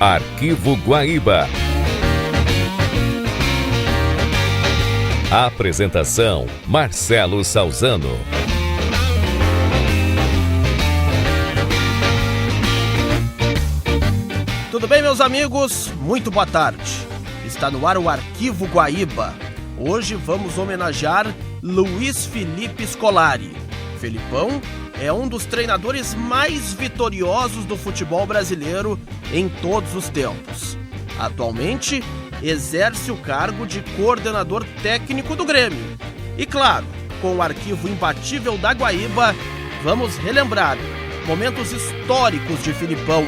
Arquivo Guaíba. Apresentação: Marcelo Salzano. Tudo bem, meus amigos? Muito boa tarde. Está no ar o Arquivo Guaíba. Hoje vamos homenagear Luiz Felipe Scolari. Felipão é um dos treinadores mais vitoriosos do futebol brasileiro em todos os tempos. Atualmente, exerce o cargo de coordenador técnico do Grêmio. E claro, com o arquivo imbatível da Guaíba, vamos relembrar momentos históricos de Felipão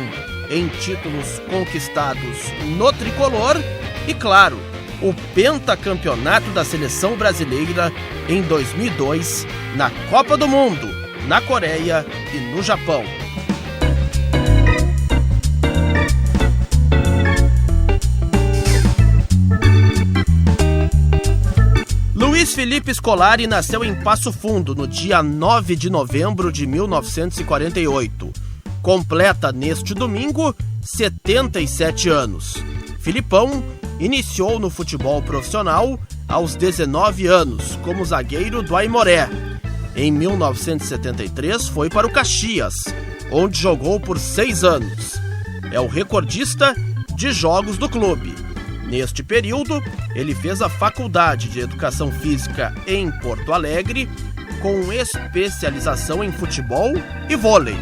em títulos conquistados no tricolor e, claro, o pentacampeonato da seleção brasileira em 2002 na Copa do Mundo, na Coreia e no Japão. Luiz Felipe Scolari nasceu em Passo Fundo no dia 9 de novembro de 1948. Completa neste domingo 77 anos. Filipão iniciou no futebol profissional aos 19 anos como zagueiro do Aimoré. Em 1973 foi para o Caxias, onde jogou por 6 anos. É o recordista de jogos do clube. Neste período, ele fez a Faculdade de Educação Física em Porto Alegre, com especialização em futebol e vôlei.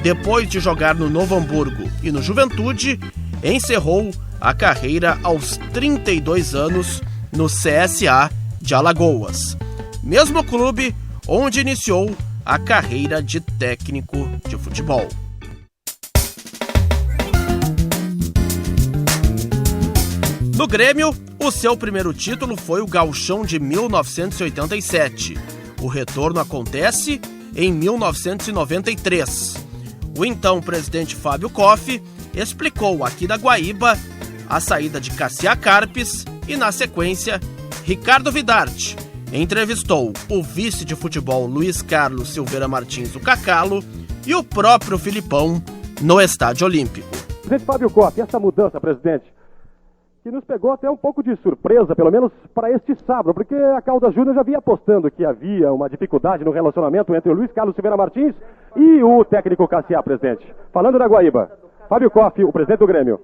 Depois de jogar no Novo Hamburgo e no Juventude, encerrou a carreira aos 32 anos no CSA de Alagoas, mesmo clube onde iniciou a carreira de técnico de futebol. No Grêmio, o seu primeiro título foi o Gauchão de 1987. O retorno acontece em 1993. O então presidente Fábio Koff explicou aqui da Guaíba a saída de Cassiá Carpes e, na sequência, Ricardo Vidarte entrevistou o vice de futebol Luiz Carlos Silveira Martins, o Cacalo, e o próprio Filipão no Estádio Olímpico. Presidente Fábio Koff, essa mudança, presidente, que nos pegou até um pouco de surpresa, pelo menos para este sábado, porque a Caldas Júnior já vinha apostando que havia uma dificuldade no relacionamento entre o Luiz Carlos Silveira Martins e o técnico Cassiá, presidente. Falando da Guaíba, Fábio Koff, o presidente do Grêmio.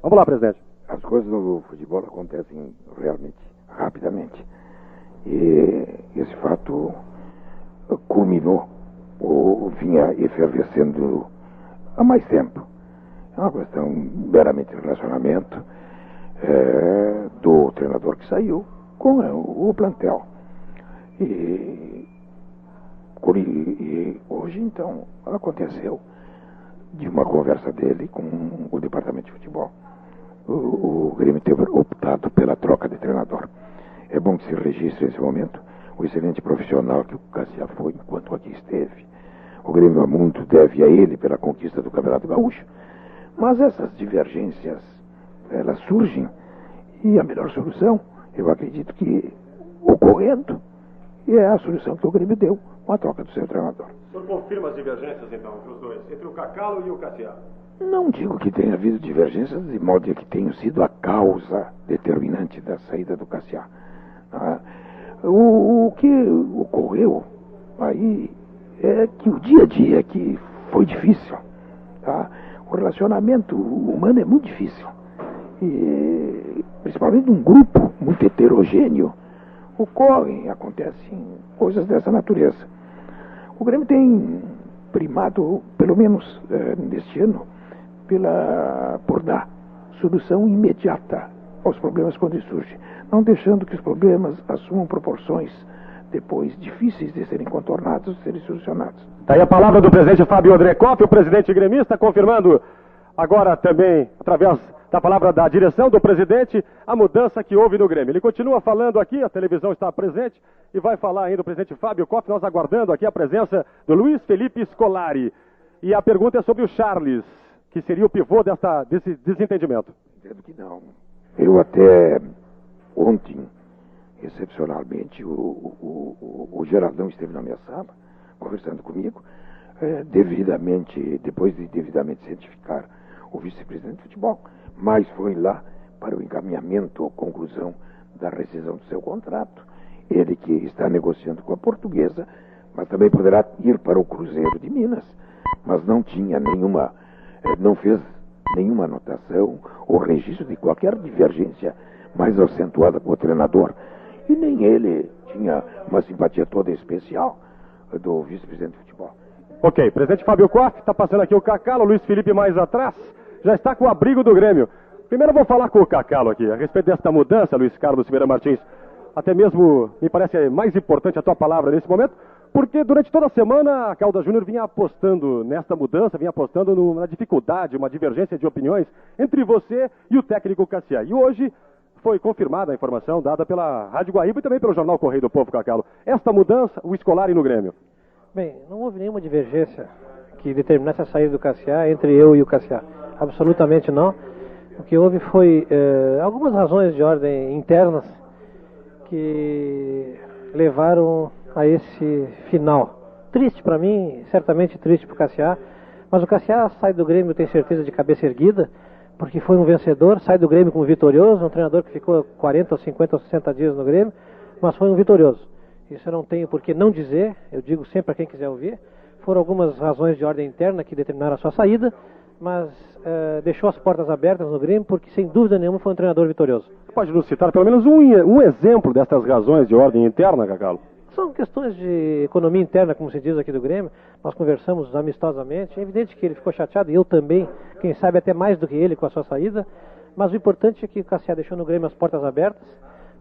Vamos lá, presidente. As coisas no futebol acontecem realmente rapidamente. E esse fato culminou, ou vinha efervescendo há mais tempo. É uma questão meramente de relacionamento do treinador que saiu com o plantel. E hoje, então, aconteceu de uma conversa dele com o departamento de futebol. O Grêmio teve optado pela troca de treinador. É bom que se registre nesse momento o excelente profissional que o Cassiá foi enquanto aqui esteve. O Grêmio há muito deve a ele pela conquista do Campeonato Gaúcho, mas essas divergências, elas surgem, e a melhor solução, eu acredito que ocorrendo, é a solução que o Grêmio deu com a troca do seu treinador. O senhor confirma as divergências, então, entre os dois, entre o Cacalo e o Cassiá? Não digo que tenha havido divergências, de modo que tenha sido a causa determinante da saída do Cassiá. O que ocorreu aí é que o dia a dia que foi difícil. O relacionamento humano é muito difícil. E principalmente num grupo muito heterogêneo, acontecem coisas dessa natureza. O Grêmio tem primado, pelo menos neste ano, por dar solução imediata aos problemas quando surgem, não deixando que os problemas assumam proporções depois difíceis de serem contornados, de serem solucionados. Está aí a palavra do presidente Fábio André Koff, o presidente gremista, confirmando agora também, através da palavra da direção do presidente, a mudança que houve no Grêmio. Ele continua falando aqui, a televisão está presente, e vai falar ainda o presidente Fábio Koff, nós aguardando aqui a presença do Luiz Felipe Scolari. E a pergunta é sobre o Charles, que seria o pivô desse desentendimento. Entendo que não. Eu até ontem, excepcionalmente, o Geraldão esteve na minha sala, conversando comigo, depois de devidamente cientificar o vice-presidente de futebol, mas foi lá para o encaminhamento ou conclusão da rescisão do seu contrato. Ele que está negociando com a Portuguesa, mas também poderá ir para o Cruzeiro de Minas, mas não tinha nenhuma, não fez nenhuma anotação ou registro de qualquer divergência mais acentuada com o treinador, e nem ele tinha uma simpatia toda especial do vice-presidente de futebol. Ok, presidente Fábio Koff, está passando aqui o Cacalo, o Luiz Felipe mais atrás, já está com o abrigo do Grêmio. Primeiro eu vou falar com o Cacalo aqui, a respeito desta mudança, Luiz Carlos Silveira Martins. Até mesmo me parece mais importante a tua palavra nesse momento, porque durante toda a semana a Caldas Júnior vinha apostando nesta mudança, vinha apostando na dificuldade, uma divergência de opiniões entre você e o técnico Cassiá. E hoje foi confirmada a informação dada pela Rádio Guaíba e também pelo jornal Correio do Povo, Cacalo. Esta mudança, o Scolari no Grêmio. Bem, não houve nenhuma divergência que determinasse a saída do Cassiá entre eu e o Cassiá. Absolutamente não. O que houve foi algumas razões de ordem internas que levaram a esse final. Triste para mim, certamente triste para o Cassiá, mas o Cassiá sai do Grêmio, tenho certeza, de cabeça erguida, porque foi um vencedor, sai do Grêmio como vitorioso, um treinador que ficou 40, 50 ou 60 dias no Grêmio, mas foi um vitorioso. Isso eu não tenho por que não dizer, eu digo sempre para quem quiser ouvir. Foram algumas razões de ordem interna que determinaram a sua saída, mas deixou as portas abertas no Grêmio, porque sem dúvida nenhuma foi um treinador vitorioso. Pode nos citar pelo menos um exemplo destas razões de ordem interna, Cacalo? São questões de economia interna, como se diz aqui do Grêmio. Nós conversamos amistosamente. É evidente que ele ficou chateado, e eu também, quem sabe até mais do que ele com a sua saída. Mas o importante é que o Cassiá deixou no Grêmio as portas abertas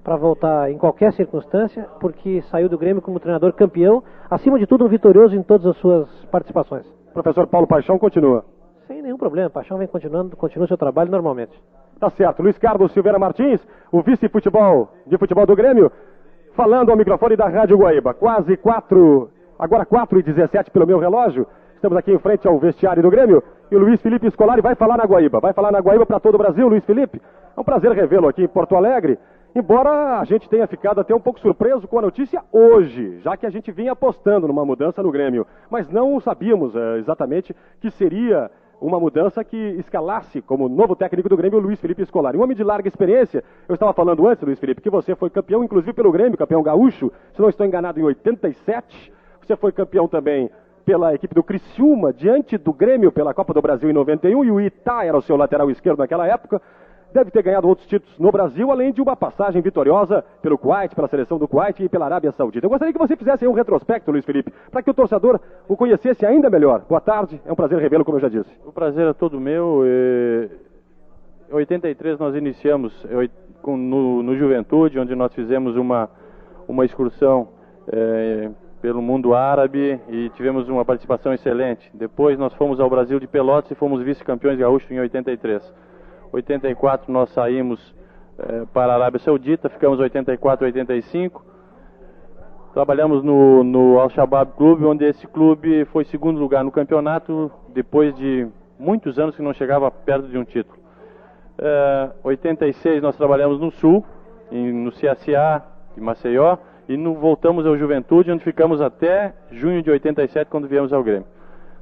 para voltar em qualquer circunstância, porque saiu do Grêmio como treinador campeão, acima de tudo um vitorioso em todas as suas participações. Professor Paulo Paixão continua. Sem nenhum problema, Paixão vem continuando, continua o seu trabalho normalmente. Tá certo. Luiz Carlos Silveira Martins, o vice-futebol de futebol do Grêmio, falando ao microfone da Rádio Guaíba. Quase 4h17 pelo meu relógio. Estamos aqui em frente ao vestiário do Grêmio e o Luiz Felipe Scolari vai falar na Guaíba. Vai falar na Guaíba para todo o Brasil, Luiz Felipe. É um prazer revê-lo aqui em Porto Alegre. Embora a gente tenha ficado até um pouco surpreso com a notícia hoje, já que a gente vinha apostando numa mudança no Grêmio. Mas não sabíamos exatamente que seria uma mudança que escalasse como novo técnico do Grêmio o Luiz Felipe Scolari. Um homem de larga experiência. Eu estava falando antes, Luiz Felipe, que você foi campeão, inclusive pelo Grêmio, campeão gaúcho, se não estou enganado, em 87. Você foi campeão também pela equipe do Criciúma, diante do Grêmio pela Copa do Brasil em 91, e o Itá era o seu lateral esquerdo naquela época. Deve ter ganhado outros títulos no Brasil, além de uma passagem vitoriosa pelo Kuwait, pela seleção do Kuwait e pela Arábia Saudita. Eu gostaria que você fizesse aí um retrospecto, Luiz Felipe, para que o torcedor o conhecesse ainda melhor. Boa tarde, é um prazer revê-lo, como eu já disse. O prazer é todo meu. Em 83 nós iniciamos no Juventude, onde nós fizemos uma excursão pelo mundo árabe e tivemos uma participação excelente. Depois nós fomos ao Brasil de Pelotas e fomos vice-campeões gaúchos em 83. 84 nós saímos para a Arábia Saudita, ficamos 84, 85. Trabalhamos no Al-Shabaab Clube, onde esse clube foi segundo lugar no campeonato, depois de muitos anos que não chegava perto de um título. 86 nós trabalhamos no Sul, no CSA de Maceió, e voltamos ao Juventude, onde ficamos até junho de 87, quando viemos ao Grêmio.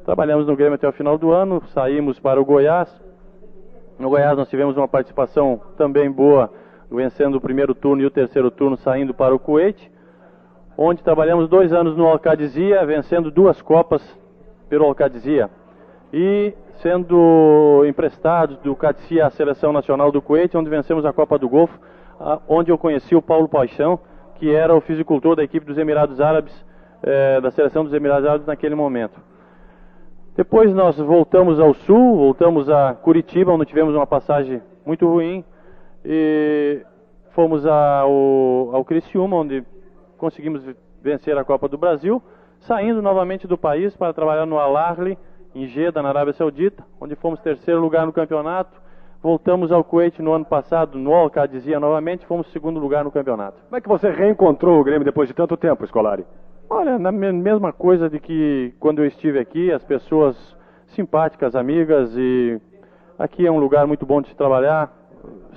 Trabalhamos no Grêmio até o final do ano, saímos para o Goiás. No Goiás nós tivemos uma participação também boa, vencendo o primeiro turno e o terceiro turno, saindo para o Kuwait, onde trabalhamos 2 anos no Al-Qadisiyah, vencendo 2 Copas pelo Al-Qadisiyah, e sendo emprestados do Qadisiyah à Seleção Nacional do Kuwait, onde vencemos a Copa do Golfo, onde eu conheci o Paulo Paixão, que era o fisicultor da equipe dos Emirados Árabes, da Seleção dos Emirados Árabes naquele momento. Depois nós voltamos ao Sul, voltamos a Curitiba, onde tivemos uma passagem muito ruim, e fomos ao Criciúma, onde conseguimos vencer a Copa do Brasil, saindo novamente do país para trabalhar no Al-Ahly, em Jeddah, na Arábia Saudita, onde fomos 3º lugar no campeonato. Voltamos ao Kuwait no ano passado, no Al-Qadisiyah novamente, fomos 2º lugar no campeonato. Como é que você reencontrou o Grêmio depois de tanto tempo, Scolari? Olha, na mesma coisa de que quando eu estive aqui, as pessoas simpáticas, amigas, e aqui é um lugar muito bom de se trabalhar.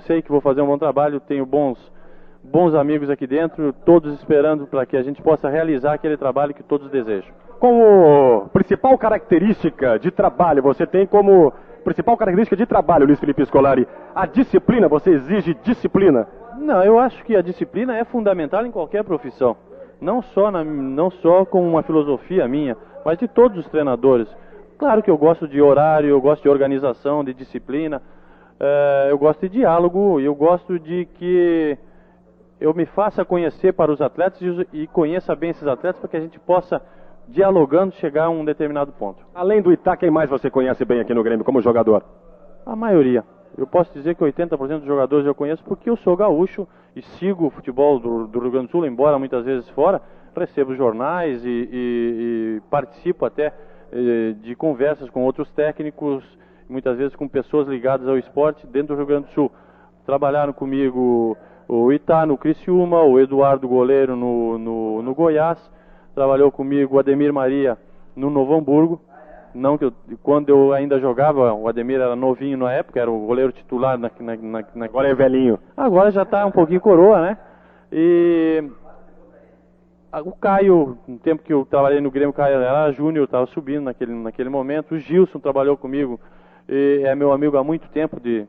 Sei que vou fazer um bom trabalho, tenho bons amigos aqui dentro, todos esperando para que a gente possa realizar aquele trabalho que todos desejam. Como principal característica de trabalho, você tem como principal característica de trabalho, Luiz Felipe Scolari, a disciplina, você exige disciplina? Não, eu acho que a disciplina é fundamental em qualquer profissão. Não só com uma filosofia minha, mas de todos os treinadores. Claro que eu gosto de horário, eu gosto de organização, de disciplina, eu gosto de diálogo, eu gosto de que eu me faça conhecer para os atletas e conheça bem esses atletas para que a gente possa, dialogando, chegar a um determinado ponto. Além do Itá, quem mais você conhece bem aqui no Grêmio como jogador? A maioria. Eu posso dizer que 80% dos jogadores eu conheço porque eu sou gaúcho e sigo o futebol do Rio Grande do Sul, embora muitas vezes fora, recebo jornais e participo até de conversas com outros técnicos, muitas vezes com pessoas ligadas ao esporte dentro do Rio Grande do Sul. Trabalharam comigo o Itá no Criciúma, o Eduardo Goleiro no Goiás, trabalhou comigo o Ademir Maria no Novo Hamburgo. Não que quando eu ainda jogava, o Ademir era novinho na época, era o goleiro titular Agora é velhinho. Agora já está um pouquinho coroa, né? E o Caio, no tempo que eu trabalhei no Grêmio, o Caio era júnior, estava subindo naquele momento. O Gilson trabalhou comigo, é meu amigo há muito tempo, de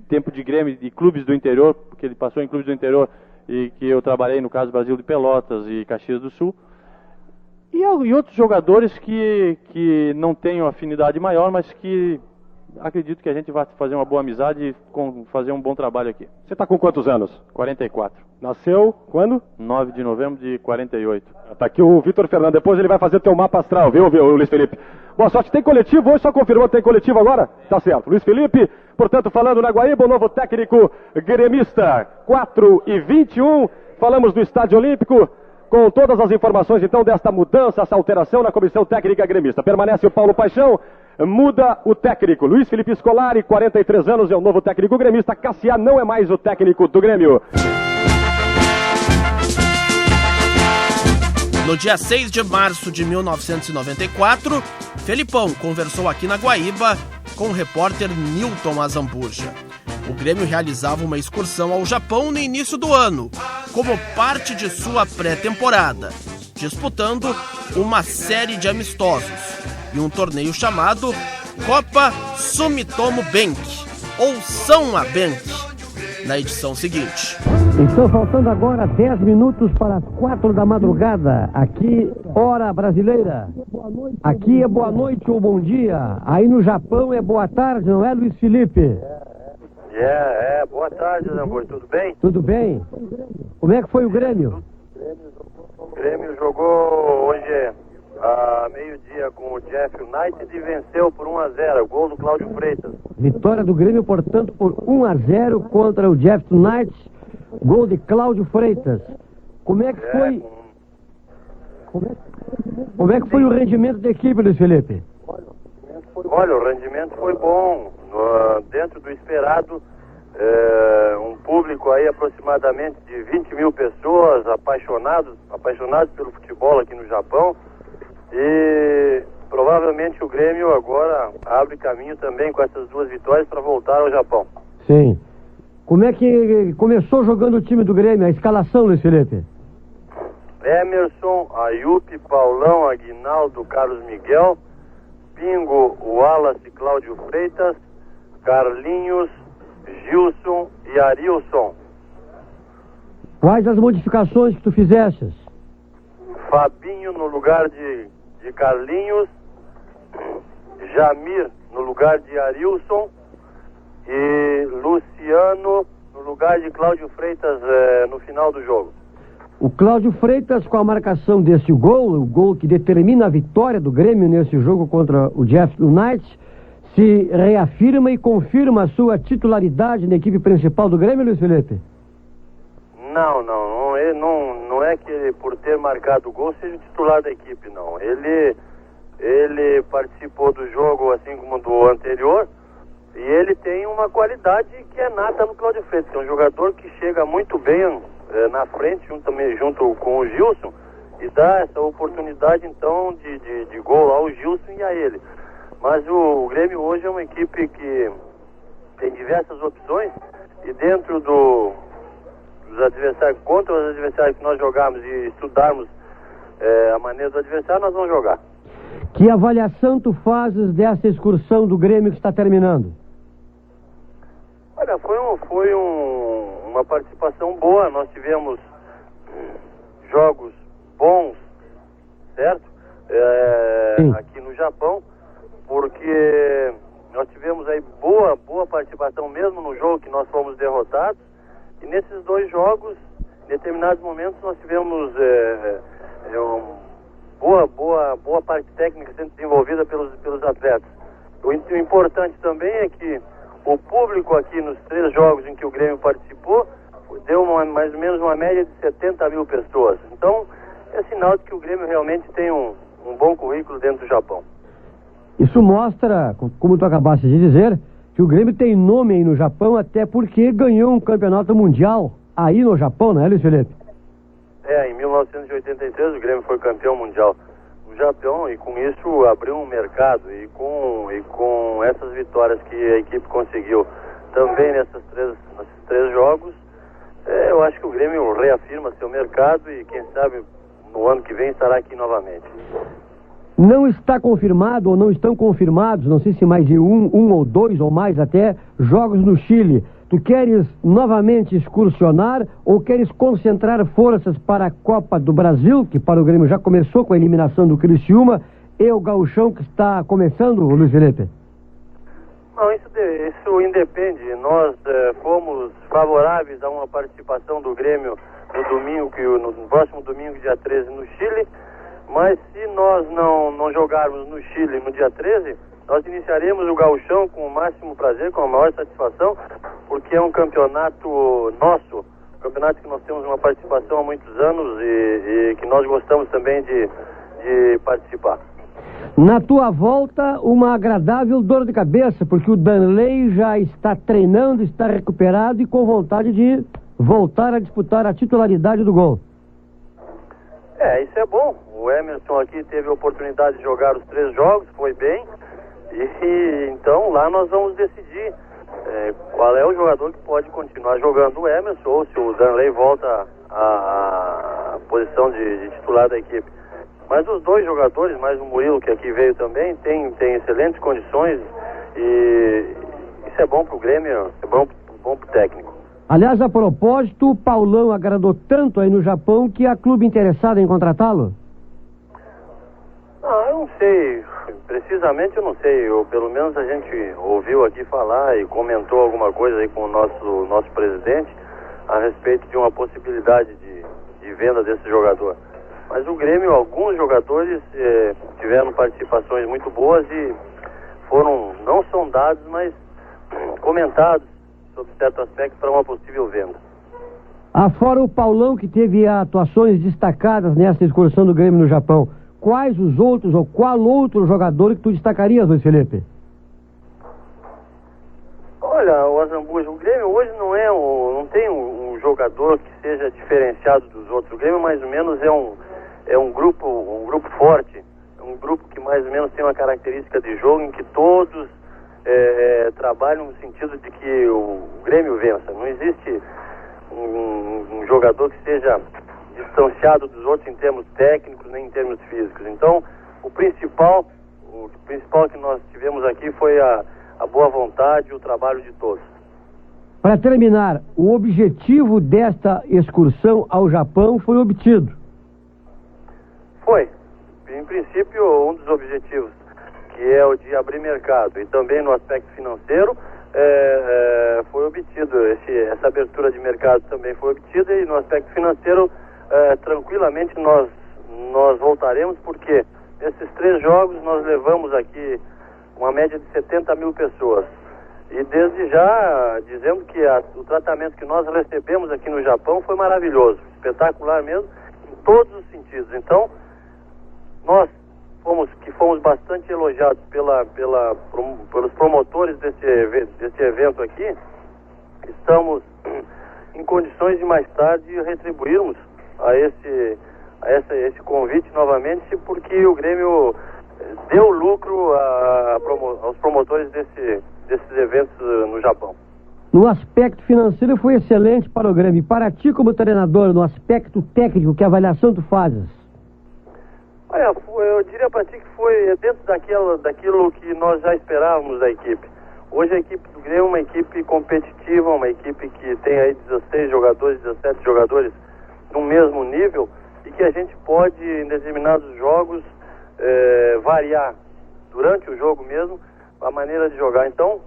tempo de Grêmio, de clubes do interior, porque ele passou em clubes do interior e que eu trabalhei, no caso, Brasil de Pelotas e Caxias do Sul. E outros jogadores que não tenham afinidade maior, mas que acredito que a gente vai fazer uma boa amizade e fazer um bom trabalho aqui. Você está com quantos anos? 44. Nasceu quando? 9 de novembro de 48. Tá aqui o Vitor Fernando, depois ele vai fazer teu mapa astral, viu, Luiz Felipe? Boa sorte, tem coletivo hoje, só confirmou, tem coletivo agora? Tá certo. Luiz Felipe, portanto, falando na Guaíba, o novo técnico gremista, 4h21, falamos do Estádio Olímpico, com todas as informações, então, desta mudança, essa alteração na comissão técnica gremista. Permanece o Paulo Paixão, muda o técnico. Luiz Felipe Scolari, 43 anos, é o novo técnico gremista. Cassiá não é mais o técnico do Grêmio. No dia 6 de março de 1994, Felipão conversou aqui na Guaíba com o repórter Nilton Azambuja. O Grêmio realizava uma excursão ao Japão no início do ano, como parte de sua pré-temporada, disputando uma série de amistosos e um torneio chamado Copa Sumitomo Bank, ou São-a Bank, na edição seguinte. Estão faltando agora 10 minutos para as 4 da madrugada, aqui, hora brasileira. Aqui é boa noite ou bom dia, aí no Japão é boa tarde, não é, Luiz Felipe? Boa tarde, Zambor, tudo bem? Tudo bem. Como é que foi o Grêmio? O Grêmio jogou hoje a meio-dia com o Jeff United e venceu por 1-0, gol do Cláudio Freitas. Vitória do Grêmio, portanto, por 1-0 contra o Jeff United, gol de Cláudio Freitas. Como é que foi? Como é que foi o rendimento da equipe, Luiz Felipe? Olha, o rendimento foi bom, dentro do esperado, um público aí aproximadamente de 20 mil pessoas apaixonados pelo futebol aqui no Japão, e provavelmente o Grêmio agora abre caminho também com essas duas vitórias para voltar ao Japão. Sim. Como é que começou jogando o time do Grêmio, a escalação, Luiz Felipe? Emerson, Ayup, Paulão, Aguinaldo, Carlos Miguel, Pingo, Wallace, Cláudio Freitas, Carlinhos, Gilson e Arilson. Quais as modificações que tu fizestes? Fabinho no lugar de Carlinhos, Jamir no lugar de Arilson e Luciano no lugar de Cláudio Freitas no final do jogo. O Cláudio Freitas, com a marcação desse gol, o gol que determina a vitória do Grêmio nesse jogo contra o Jeff United, se reafirma e confirma a sua titularidade na equipe principal do Grêmio, Luiz Felipe? Não é que ele, por ter marcado o gol, seja o titular da equipe, não. Ele participou do jogo assim como do anterior, e ele tem uma qualidade que é nata no Cláudio Freitas, que é um jogador que chega muito bem na frente, junto com o Gilson, e dá essa oportunidade então de gol ao Gilson e a ele. Mas o Grêmio hoje é uma equipe que tem diversas opções, e dentro dos adversários, contra os adversários que nós jogarmos e estudarmos a maneira do adversário, nós vamos jogar. Que avaliação tu fazes dessa excursão do Grêmio que está terminando? Olha, foi uma participação boa. Nós tivemos jogos bons, certo? Aqui no Japão, porque nós tivemos aí boa participação mesmo no jogo que nós fomos derrotados. E nesses 2 jogos, em determinados momentos, nós tivemos boa parte técnica sendo desenvolvida pelos atletas. O importante também é que o público aqui nos 3 jogos em que o Grêmio participou deu mais ou menos uma média de 70 mil pessoas. Então, é sinal de que o Grêmio realmente tem um bom currículo dentro do Japão. Isso mostra, como tu acabaste de dizer, que o Grêmio tem nome aí no Japão, até porque ganhou um campeonato mundial aí no Japão, não é, Luiz Felipe? Em 1983 o Grêmio foi campeão mundial no Japão, e com isso abriu um mercado, e com essas vitórias que a equipe conseguiu também nesses 3 jogos, eu acho que o Grêmio reafirma seu mercado e quem sabe no ano que vem estará aqui novamente. Não está confirmado ou não estão confirmados, não sei se mais de um ou 2 ou mais até, jogos no Chile. Tu queres novamente excursionar ou queres concentrar forças para a Copa do Brasil, que para o Grêmio já começou com a eliminação do Criciúma, e o Gauchão que está começando, Luiz Felipe? Não, isso independe. Nós fomos favoráveis a uma participação do Grêmio no próximo domingo, dia 13, no Chile, mas se nós não jogarmos no Chile no dia 13, nós iniciaremos o Gauchão com o máximo prazer, com a maior satisfação, porque é um campeonato nosso, um campeonato que nós temos uma participação há muitos anos e que nós gostamos também de participar. Na tua volta, uma agradável dor de cabeça, porque o Danley já está treinando, está recuperado e com vontade de voltar a disputar a titularidade do gol. Isso é bom. O Emerson aqui teve a oportunidade de jogar os 3 jogos, foi bem. E então lá nós vamos decidir qual é o jogador que pode continuar jogando, o Emerson, ou se o Danley volta à posição de titular da equipe. Mas os 2 jogadores, mais o Murilo, que aqui veio também, tem excelentes condições, e isso é bom pro Grêmio, é bom pro técnico. Aliás, a propósito, o Paulão agradou tanto aí no Japão que há clube interessado em contratá-lo? Eu não sei, precisamente eu não sei, pelo menos a gente ouviu aqui falar e comentou alguma coisa aí com o nosso presidente a respeito de uma possibilidade de venda desse jogador. Mas o Grêmio, alguns jogadores tiveram participações muito boas e foram não sondados, mas comentados sobre certo aspecto para uma possível venda. Afora o Paulão, que teve atuações destacadas nessa excursão do Grêmio no Japão, quais os outros ou qual outro jogador que tu destacarias, Luiz Felipe? Olha, o Azambuja, o Grêmio hoje não tem um jogador que seja diferenciado dos outros. O Grêmio mais ou menos é um grupo forte, um grupo que mais ou menos tem uma característica de jogo em que todos trabalham no sentido de que o Grêmio vença. Não existe um jogador que seja distanciado dos outros em termos técnicos nem em termos físicos. Então, o principal que nós tivemos aqui foi a boa vontade e o trabalho de todos. Para terminar, o objetivo desta excursão ao Japão foi obtido? Foi. Em princípio, um dos objetivos, que é o de abrir mercado e também no aspecto financeiro, foi obtido. Essa abertura de mercado também foi obtida, e no aspecto financeiro, tranquilamente nós voltaremos, porque nesses 3 jogos nós levamos aqui uma média de 70 mil pessoas. E desde já dizendo que o tratamento que nós recebemos aqui no Japão foi maravilhoso, espetacular mesmo, em todos os sentidos. Então, nós fomos bastante elogiados pelos promotores desse evento aqui, estamos em condições de mais tarde retribuirmos a esse convite novamente, porque o Grêmio deu lucro aos promotores desses eventos no Japão. No aspecto financeiro foi excelente para o Grêmio. Para ti como treinador, no aspecto técnico, que avaliação tu fazes? Eu diria para ti que foi dentro daquilo que nós já esperávamos da equipe. Hoje a equipe do Grêmio é uma equipe competitiva, uma equipe que tem aí 16 jogadores, 17 jogadores no mesmo nível e que a gente pode, em determinados jogos, variar durante o jogo mesmo a maneira de jogar. Então,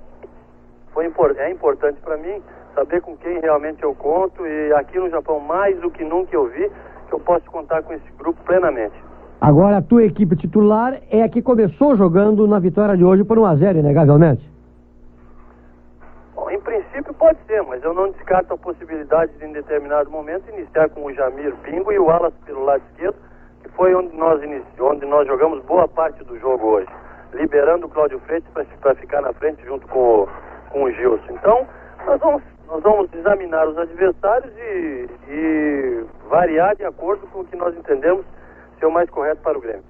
é importante para mim saber com quem realmente eu conto, e aqui no Japão, mais do que nunca eu vi que eu posso contar com esse grupo plenamente. Agora, a tua equipe titular é a que começou jogando na vitória de hoje por 1-0, inegavelmente. Bom, em princípio pode ser, mas eu não descarto a possibilidade de, em determinado momento, iniciar com o Jamir Pingo e o Wallace pelo lado esquerdo, que foi onde nós jogamos boa parte do jogo hoje, liberando o Cláudio Freitas para ficar na frente junto com o Gilson. Então, nós vamos examinar os adversários e variar de acordo com o que nós entendemos ser o mais correto para o Grêmio.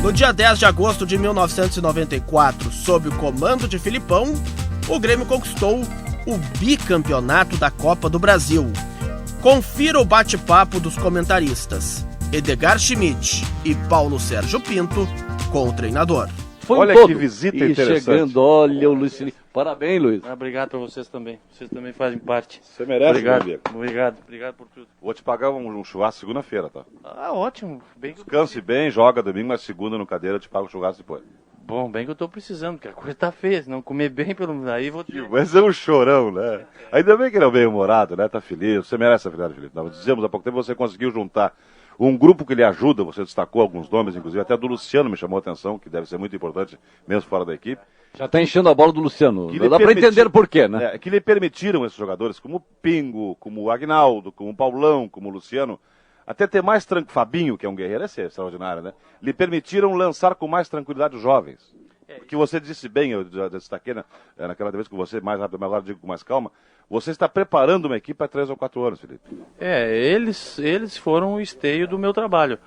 No dia 10 de agosto de 1994, sob o comando de Filipão, o Grêmio conquistou o bicampeonato da Copa do Brasil. Confira o bate-papo dos comentaristas Edgar Schmidt e Paulo Sérgio Pinto com o treinador. Olha que visita interessante. Chegando, olha o Luiz Felipe. Parabéns, Luiz. Obrigado para vocês também. Vocês também fazem parte. Você merece, obrigado, meu amigo. Obrigado por tudo. Vou te pagar um churrasco segunda-feira, tá? Ótimo. Descanse bem, joga domingo, mas segunda no cadeira eu te pago o churrasco depois. Bom, bem que eu tô precisando, porque a coisa tá feia. Se não comer bem, aí vou ter... Mas é um chorão, né? Ainda bem que ele é bem-humorado, né? Tá feliz. Você merece a felicidade, Felipe. Nós dizemos há pouco tempo, você conseguiu juntar um grupo que lhe ajuda, você destacou alguns nomes, inclusive até do Luciano me chamou a atenção, que deve ser muito importante, mesmo fora da equipe. Já está enchendo a bola do Luciano. Dá para entender por quê, né? Que lhe permitiram esses jogadores, como o Pingo, como o Agnaldo, como o Paulão, como o Luciano, até ter mais tranquilidade. Fabinho, que é um guerreiro, esse é extraordinário, né? Lhe permitiram lançar com mais tranquilidade os jovens. Que você disse bem, eu já destaquei naquela vez com você, mais rápido, mas agora digo com mais calma. Você está preparando uma equipe há 3 ou 4 anos, Felipe. Eles foram o esteio do meu trabalho.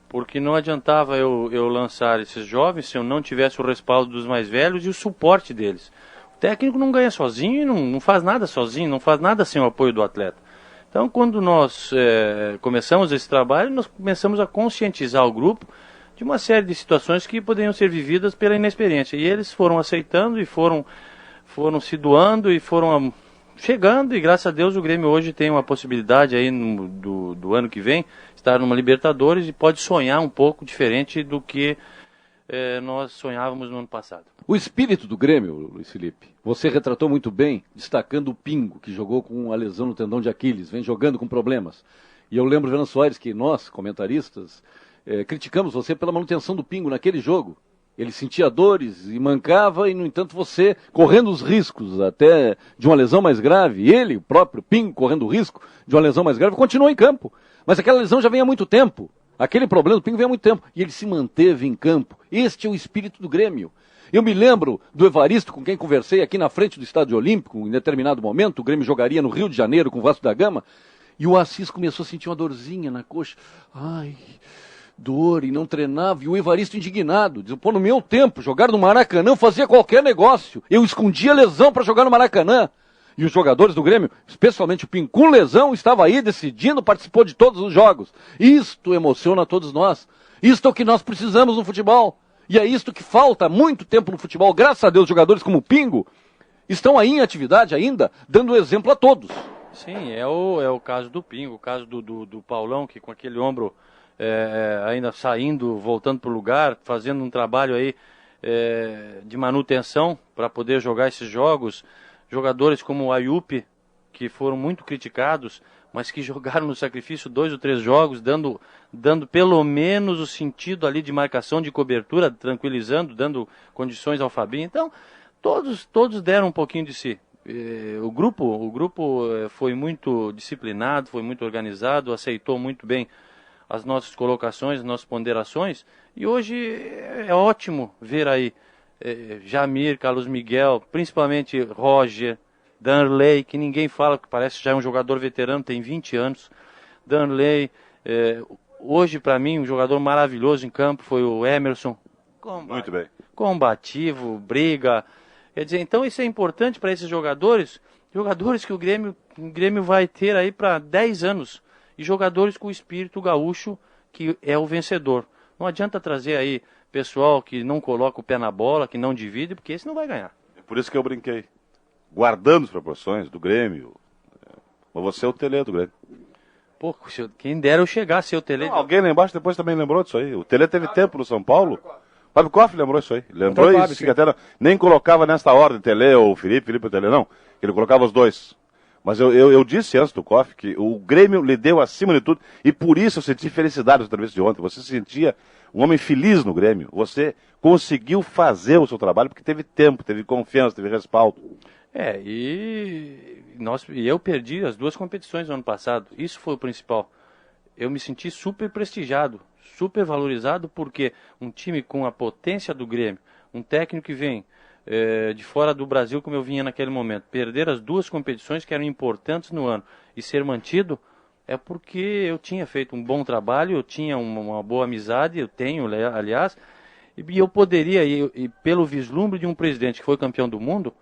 Porque não adiantava eu lançar esses jovens se eu não tivesse o respaldo dos mais velhos e o suporte deles. O técnico não ganha sozinho e não faz nada sozinho, não faz nada sem o apoio do atleta. Então, quando nós começamos esse trabalho, nós começamos a conscientizar o grupo de uma série de situações que poderiam ser vividas pela inexperiência. E eles foram aceitando e foram se doando e foram chegando, e graças a Deus o Grêmio hoje tem uma possibilidade aí do ano que vem estar numa Libertadores e pode sonhar um pouco diferente do que nós sonhávamos no ano passado. O espírito do Grêmio, Luiz Felipe, você retratou muito bem, destacando o Pingo, que jogou com a lesão no tendão de Aquiles, vem jogando com problemas. E eu lembro, Fernando Soares, que nós, comentaristas, criticamos você pela manutenção do Pingo naquele jogo. Ele sentia dores e mancava, e no entanto você, correndo os riscos até de uma lesão mais grave, ele, o próprio Pingo, correndo o risco de uma lesão mais grave, continuou em campo. Mas aquela lesão já vem há muito tempo. Aquele problema do Pingo vem há muito tempo. E ele se manteve em campo. Este é o espírito do Grêmio. Eu me lembro do Evaristo, com quem conversei aqui na frente do Estádio Olímpico, em determinado momento, o Grêmio jogaria no Rio de Janeiro com o Vasco da Gama, e o Assis começou a sentir uma dorzinha na coxa. Ai, dor, e não treinava, e o Evaristo indignado, dizia, no meu tempo, jogar no Maracanã, eu fazia qualquer negócio, eu escondia lesão para jogar no Maracanã, e os jogadores do Grêmio, especialmente o Pinho, com lesão, estava aí decidindo, participou de todos os jogos. Isto emociona todos nós, isto é o que nós precisamos no futebol, e é isto que falta há muito tempo no futebol. Graças a Deus, jogadores como o Pingo estão aí em atividade ainda, dando exemplo a todos. Sim, é o caso do Pingo, o caso do Paulão, que com aquele ombro ainda saindo, voltando para o lugar, fazendo um trabalho aí de manutenção para poder jogar esses jogos. Jogadores como o Ayup, que foram muito criticados, mas que jogaram no sacrifício 2 ou 3 jogos, dando pelo menos o sentido ali de marcação, de cobertura, tranquilizando, dando condições ao Fabinho. Então, todos deram um pouquinho de si. O grupo foi muito disciplinado, foi muito organizado, aceitou muito bem as nossas colocações, as nossas ponderações, e hoje é ótimo ver aí Jamir, Carlos Miguel, principalmente Roger, Danley, que ninguém fala, que parece já é um jogador veterano, tem 20 anos. Danley, hoje para mim um jogador maravilhoso em campo foi o Emerson. Muito bem. Combativo, briga. Quer dizer, então isso é importante para esses jogadores que o Grêmio vai ter aí para 10 anos. e jogadores com o espírito gaúcho, que é o vencedor. Não adianta trazer aí pessoal que não coloca o pé na bola, que não divide, porque esse não vai ganhar. É por isso que eu brinquei. Guardando as proporções do Grêmio. Mas você é o Tele do Grêmio. Pô, quem dera eu chegar a ser o Tele. Alguém lá embaixo depois também lembrou disso aí. O Tele teve tempo no São Paulo. Fábio Koff lembrou isso aí. Lembrou e disse que até nem colocava nesta ordem Tele ou Felipe ou Tele, não. Ele colocava os dois. Mas eu disse antes do Koff que o Grêmio lhe deu acima de tudo. E por isso eu senti felicidade na entrevista de ontem. Você se sentia um homem feliz no Grêmio. Você conseguiu fazer o seu trabalho porque teve tempo, teve confiança, teve respaldo. E eu perdi as 2 competições no ano passado. Isso foi o principal. Eu me senti super prestigiado, super valorizado, porque um time com a potência do Grêmio, um técnico que vem de fora do Brasil, como eu vinha naquele momento, perder as 2 competições que eram importantes no ano e ser mantido, é porque eu tinha feito um bom trabalho, eu tinha uma boa amizade, eu tenho, aliás, e eu poderia, e pelo vislumbre de um presidente que foi campeão do mundo,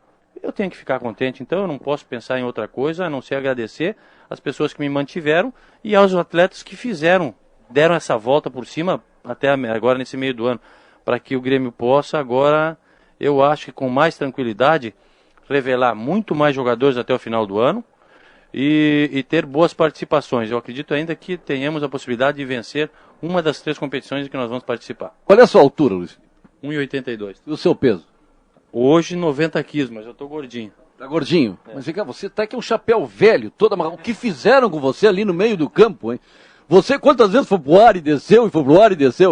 eu tenho que ficar contente. Então eu não posso pensar em outra coisa a não ser agradecer às pessoas que me mantiveram e aos atletas que deram essa volta por cima até agora nesse meio do ano, para que o Grêmio possa agora, eu acho que com mais tranquilidade, revelar muito mais jogadores até o final do ano e ter boas participações. Eu acredito ainda que tenhamos a possibilidade de vencer uma das 3 competições em que nós vamos participar. Qual é a sua altura, Luiz? 1,82. E o seu peso? Hoje 90 quilos, mas eu tô gordinho. Tá gordinho? Mas vem cá, você tá aqui um chapéu velho, todo amarrado. O que fizeram com você ali no meio do campo, hein? Você quantas vezes foi pro ar e desceu,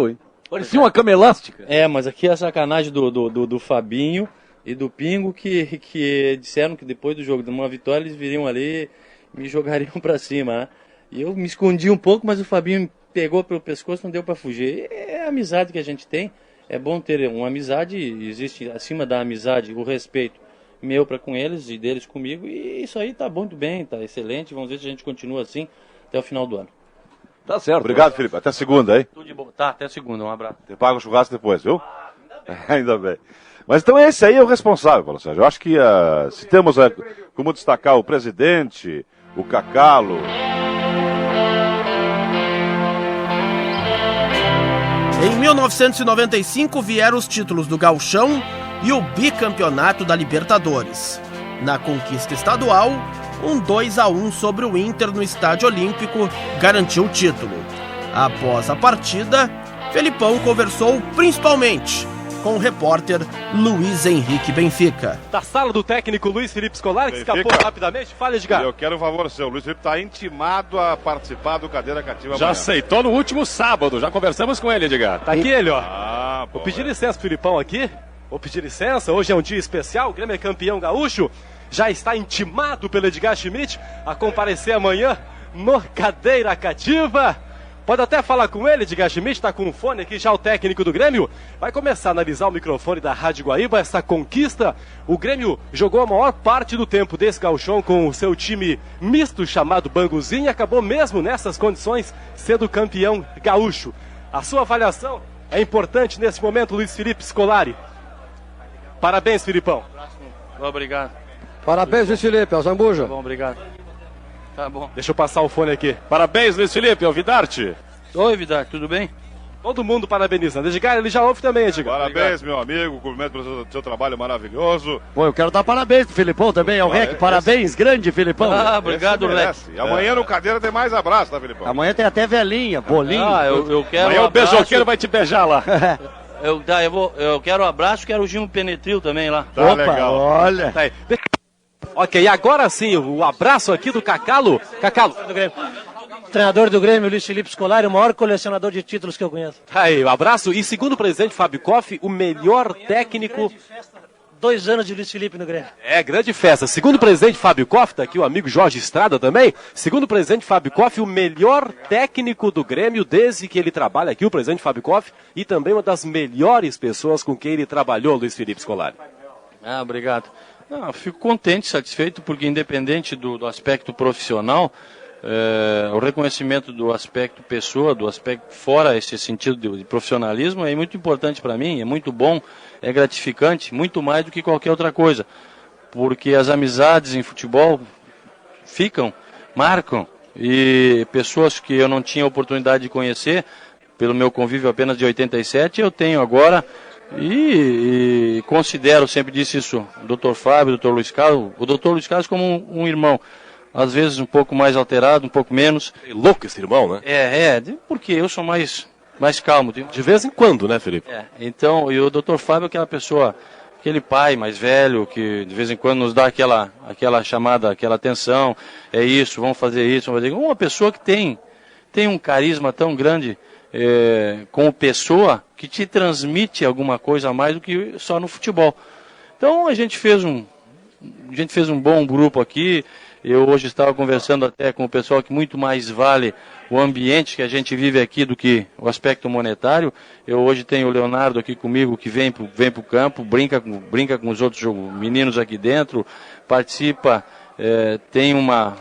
hein? Parecia uma cama elástica. Mas aqui é a sacanagem do Fabinho e do Pingo que disseram que depois do jogo, de uma vitória, eles viriam ali e me jogariam pra cima, né? E eu me escondi um pouco, mas o Fabinho me pegou pelo pescoço, não deu pra fugir. É a amizade que a gente tem. É bom ter uma amizade, existe acima da amizade o respeito meu para com eles e deles comigo, e isso aí tá muito bem, tá excelente, vamos ver se a gente continua assim até o final do ano. Tá certo. Obrigado, Felipe. Até segunda, hein? Tudo de bom. Tá, até segunda, um abraço. Você paga o churrasco depois, viu? Ainda bem. Mas então esse aí é o responsável, Paulo Sérgio. Eu acho que se temos como destacar o presidente, o Cacalo... Em 1995 vieram os títulos do Gauchão e o bicampeonato da Libertadores. Na conquista estadual, um 2-1 sobre o Inter no Estádio Olímpico garantiu o título. Após a partida, Felipão conversou principalmente com o repórter Luiz Henrique Benfica. Da sala do técnico Luiz Felipe Scolari, que escapou rapidamente. Fala, Edgar. Eu quero um favor seu. O Luiz Felipe está intimado a participar do Cadeira Cativa já amanhã. Aceitou no último sábado. Já conversamos com ele, Edgar. Tá aqui ele, ó. Vou pedir licença pro Filipão aqui. Vou pedir licença. Hoje é um dia especial. O Grêmio é campeão gaúcho. Já está intimado pelo Edgar Schmidt a comparecer amanhã no Cadeira Cativa. Pode até falar com ele, Edgar Schmidt, está com um fone aqui já, o técnico do Grêmio. Vai começar a analisar o microfone da Rádio Guaíba, essa conquista. O Grêmio jogou a maior parte do tempo desse gauchão com o seu time misto chamado Banguzinho e acabou mesmo nessas condições sendo campeão gaúcho. A sua avaliação é importante nesse momento, Luiz Felipe Scolari. Parabéns, Filipão. Obrigado. Parabéns, Luiz Felipe, ao Zambuja. Tá bom, obrigado. Tá bom. Deixa eu passar o fone aqui. Parabéns, Luiz Felipe, é o Vidarte. Oi, Vidarte, tudo bem? Todo mundo parabenizando. Edgar, ele já ouve também, Edgar. Parabéns, meu amigo. Cumprimento pelo seu trabalho maravilhoso. Bom, eu quero dar parabéns pro Filipão também, ao REC. Parabéns, grande Filipão. Obrigado, Leque. E amanhã no Cadeira tem mais abraço, tá, Filipão? Amanhã tem até velhinha, bolinho. Eu quero amanhã o beijoqueiro vai te beijar lá. Eu quero um abraço, quero o Gino Penetril também lá. Tá. Opa, legal. Olha. Tá aí. Ok, agora sim, o abraço aqui do Cacalo. Cacalo. Treinador do Grêmio, Luiz Felipe Scolari, o maior colecionador de títulos que eu conheço. Tá aí, o abraço. E segundo o presidente Fábio Koff, o melhor técnico... 2 anos de Luiz Felipe no Grêmio. Grande festa. Segundo o presidente Fábio Koff, tá aqui o amigo Jorge Estrada também. Segundo o presidente Fábio Koff, o melhor técnico do Grêmio desde que ele trabalha aqui, o presidente Fábio Koff, e também uma das melhores pessoas com quem ele trabalhou, Luiz Felipe Scolari. Obrigado. Fico contente, satisfeito, porque independente do aspecto profissional, o reconhecimento do aspecto pessoa, do aspecto fora esse sentido de profissionalismo é muito importante para mim, é muito bom, é gratificante, muito mais do que qualquer outra coisa, porque as amizades em futebol marcam, e pessoas que eu não tinha oportunidade de conhecer, pelo meu convívio apenas de 87, eu tenho agora, e considero, sempre disse isso, o Dr. Fábio, o Dr. Luiz Carlos, o Dr. Luiz Carlos como um irmão, às vezes um pouco mais alterado, um pouco menos. É louco esse irmão, né? Porque eu sou mais calmo. De vez em quando, né, Felipe? Então, e o Dr. Fábio é aquela pessoa, aquele pai mais velho, que de vez em quando nos dá aquela chamada, aquela atenção, é isso, vamos fazer isso, vamos fazer isso. Uma pessoa que tem um carisma tão grande como pessoa, que te transmite alguma coisa a mais do que só no futebol. Então a gente fez um bom grupo aqui. Eu hoje estava conversando até com o pessoal que muito mais vale o ambiente que a gente vive aqui do que o aspecto monetário. Eu hoje tenho o Leonardo aqui comigo, que vem para o campo, brinca com os outros meninos aqui dentro, participa, tem uma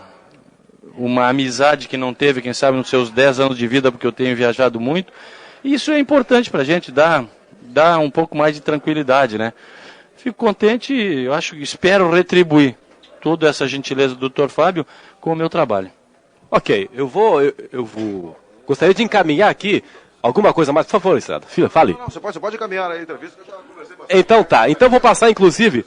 amizade que não teve, quem sabe, nos seus 10 anos de vida, porque eu tenho viajado muito. E isso é importante para a gente, dar um pouco mais de tranquilidade, né? Fico contente, espero retribuir toda essa gentileza do Dr. Fábio com o meu trabalho. Ok, eu vou gostaria de encaminhar aqui alguma coisa mais. Por favor, Estrada, fale. Não, você pode encaminhar aí a entrevista, que eu já conversei bastante. Então tá, então vou passar inclusive...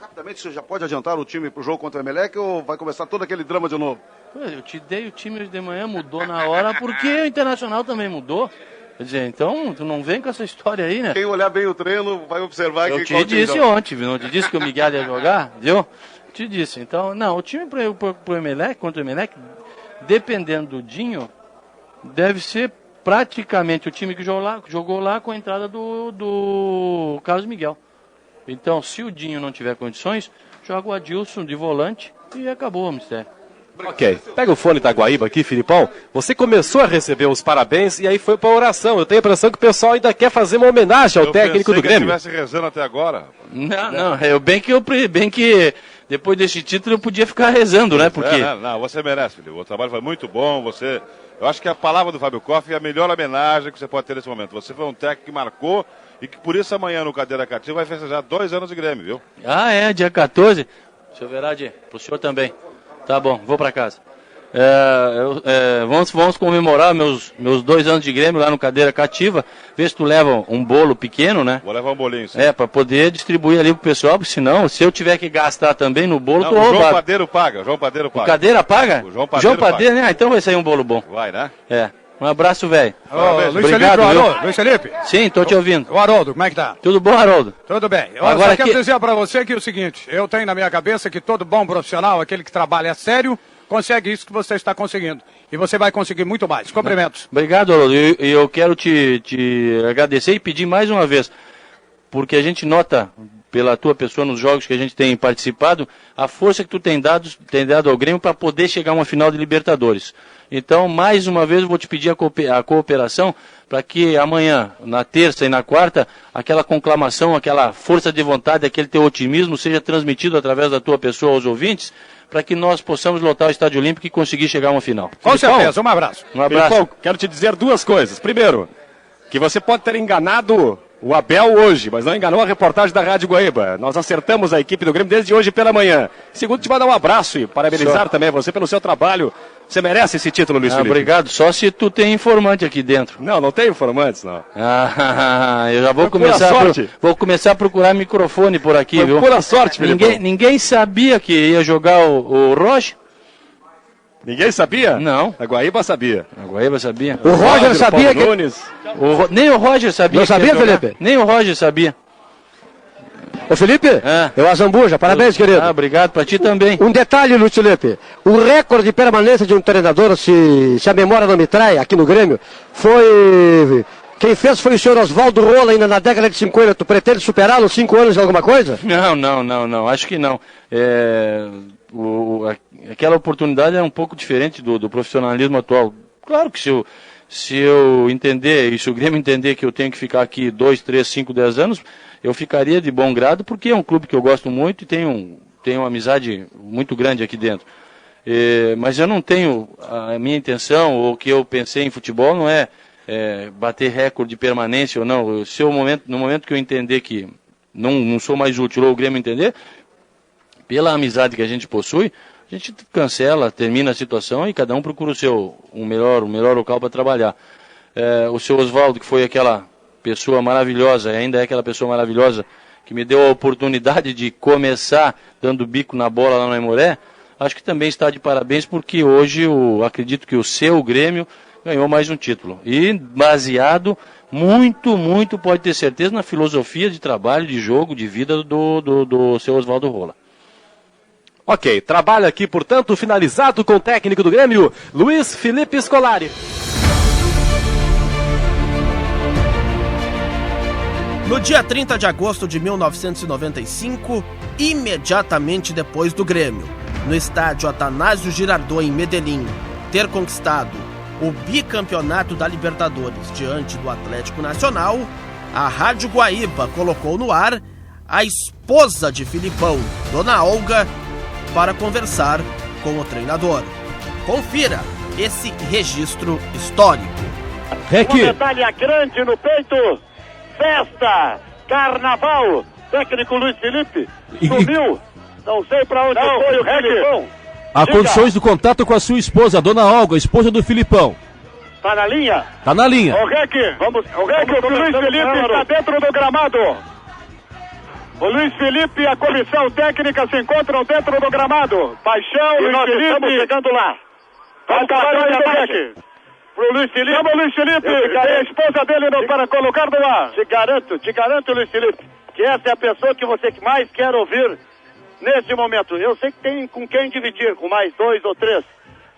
Rapidamente, você já pode adiantar o time pro jogo contra o Emelec ou vai começar todo aquele drama de novo? Eu te dei o time de manhã, mudou na hora, porque o Internacional também mudou. Quer dizer, então, tu não vem com essa história aí, né? Quem olhar bem o treino vai observar que... Eu te disse ontem, não te disse que o Miguel ia jogar, viu? Te disse. Então, não, o time pro Emelec, contra o Emelec, dependendo do Dinho, deve ser praticamente o time que jogou lá com a entrada do Carlos Miguel. Então, se o Dinho não tiver condições, joga o Adilson de volante e acabou o mistério. Ok, pega o fone da Guaíba aqui, Filipão. Você começou a receber os parabéns e aí foi para a oração. Eu tenho a impressão que o pessoal ainda quer fazer uma homenagem ao técnico do Grêmio. Eu pensei que estivesse rezando até agora. Não, bem que depois desse título eu podia ficar rezando, né? Porque... Não, você merece, filho. O trabalho foi muito bom, Eu acho que a palavra do Fábio Koff é a melhor homenagem que você pode ter nesse momento. Você foi um técnico que marcou e que por isso amanhã no Cadeira Cativa vai festejar 2 anos de Grêmio, viu? Dia 14. Seu Verade, pro senhor também. Tá bom, vou para casa. Vamos comemorar meus 2 anos de Grêmio lá no Cadeira Cativa. Vê se tu leva um bolo pequeno, né? Vou levar um bolinho, sim. Para poder distribuir ali pro pessoal, porque senão, se eu tiver que gastar também no bolo, tô roubado. O João Padeiro paga. O Cadeira paga? O João Padeiro, né? Então vai sair um bolo bom. Vai, né? Um abraço, velho. Luiz Felipe, Luiz Felipe. Sim, tô te ouvindo. O Haroldo, como é que tá? Tudo bom, Haroldo? Tudo bem. Eu Agora só quero dizer pra você que é o seguinte, eu tenho na minha cabeça que todo bom profissional, aquele que trabalha sério, consegue isso que você está conseguindo. E você vai conseguir muito mais. Cumprimentos. Obrigado, Haroldo. E eu quero te agradecer e pedir mais uma vez, porque a gente nota, pela tua pessoa nos jogos que a gente tem participado, a força que tu tem dado ao Grêmio para poder chegar a uma final de Libertadores. Então, mais uma vez, eu vou te pedir a cooperação para que amanhã, na terça e na quarta, aquela conclamação, aquela força de vontade, aquele teu otimismo seja transmitido através da tua pessoa aos ouvintes, para que nós possamos lotar o Estádio Olímpico e conseguir chegar a uma final. Com certeza, um abraço. Um abraço. Filipão, quero te dizer 2 coisas. Primeiro, que você pode ter enganado o Abel hoje, mas não enganou a reportagem da Rádio Guaíba. Nós acertamos a equipe do Grêmio desde hoje pela manhã. Segundo, te mandar um abraço e parabenizar também você pelo seu trabalho. Você merece esse título, Luiz Felipe. Obrigado, só se tu tem informante aqui dentro. Não tem informantes, não. Eu já vou começar a procurar microfone por aqui, Foi viu? Pura sorte, Felipe. Ninguém sabia que ia jogar o Roger. Ninguém sabia? Não. A Guaíba sabia. O Roger sabia que... Nem o Roger sabia. Não sabia, Felipe? Nem o Roger sabia. Ô Felipe, eu Azambuja, parabéns, querido. Obrigado, pra ti também. Um detalhe, Luiz Felipe, o recorde de permanência de um treinador, se a memória não me trai, aqui no Grêmio, quem fez foi o senhor Oswaldo Rola ainda na década de 50, tu pretende superá-lo 5 anos de alguma coisa? Não, acho que não. Aquela oportunidade é um pouco diferente do profissionalismo atual. Claro que se eu entender, e se o Grêmio entender que eu tenho que ficar aqui 2, 3, 5, 10 anos, eu ficaria de bom grado, porque é um clube que eu gosto muito e tenho uma amizade muito grande aqui dentro. Mas eu não tenho, a minha intenção, ou o que eu pensei em futebol, não é bater recorde de permanência ou não. No momento que eu entender que não sou mais útil, ou o Grêmio entender, pela amizade que a gente possui, a gente cancela, termina a situação e cada um procura o melhor local para trabalhar. O seu Oswaldo, que foi aquela pessoa maravilhosa, ainda é aquela pessoa maravilhosa, que me deu a oportunidade de começar dando bico na bola lá no Aimoré, acho que também está de parabéns, porque hoje acredito que o seu Grêmio ganhou mais um título. E baseado muito, pode ter certeza, na filosofia de trabalho, de jogo, de vida do seu Oswaldo Rola. Ok, trabalho aqui, portanto, finalizado com o técnico do Grêmio, Luiz Felipe Scolari. No dia 30 de agosto de 1995, imediatamente depois do Grêmio, no estádio Atanásio Girardot, em Medellín, ter conquistado o bicampeonato da Libertadores diante do Atlético Nacional, a Rádio Guaíba colocou no ar a esposa de Filipão, Dona Olga, para conversar com o treinador. Confira esse registro histórico. Uma medalha grande no peito, festa, carnaval, técnico Luiz Felipe, sumiu, não sei pra onde foi o Filipão. Há condições do contato com a sua esposa, a Dona Olga, esposa do Filipão. Tá na linha? Tá na linha. Ô Rec, o Luiz Felipe está dentro do gramado. O Luiz Felipe e a comissão técnica se encontram dentro do gramado. Paixão, e Luiz nós Felipe. Estamos chegando lá. Vamos trabalhar o debate. Pro Luiz Felipe. Chama o Luiz Felipe, a esposa dele para colocar no ar. Te garanto, Luiz Felipe, que essa é a pessoa que você mais quer ouvir nesse momento. Eu sei que tem com quem dividir, com mais 2 ou 3,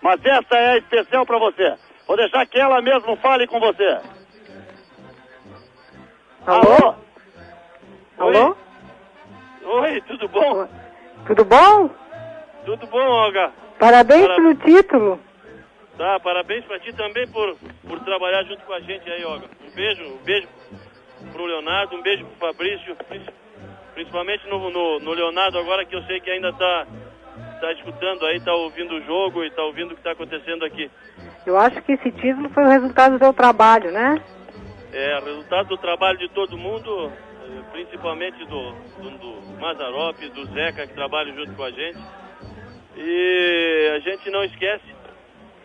mas essa é especial para você. Vou deixar que ela mesmo fale com você. Alô? Alô? Oi, tudo bom? Tudo bom? Tudo bom, Olga. Parabéns pelo título. Tá, parabéns pra ti também por trabalhar junto com a gente aí, Olga. Um beijo pro Leonardo, um beijo pro Fabrício, principalmente no Leonardo agora, que eu sei que ainda tá escutando aí, tá ouvindo o jogo e tá ouvindo o que tá acontecendo aqui. Eu acho que esse título foi o resultado do seu trabalho, né? É, resultado do trabalho de todo mundo, principalmente do Mazarop, do Zeca, que trabalham junto com a gente. E a gente não esquece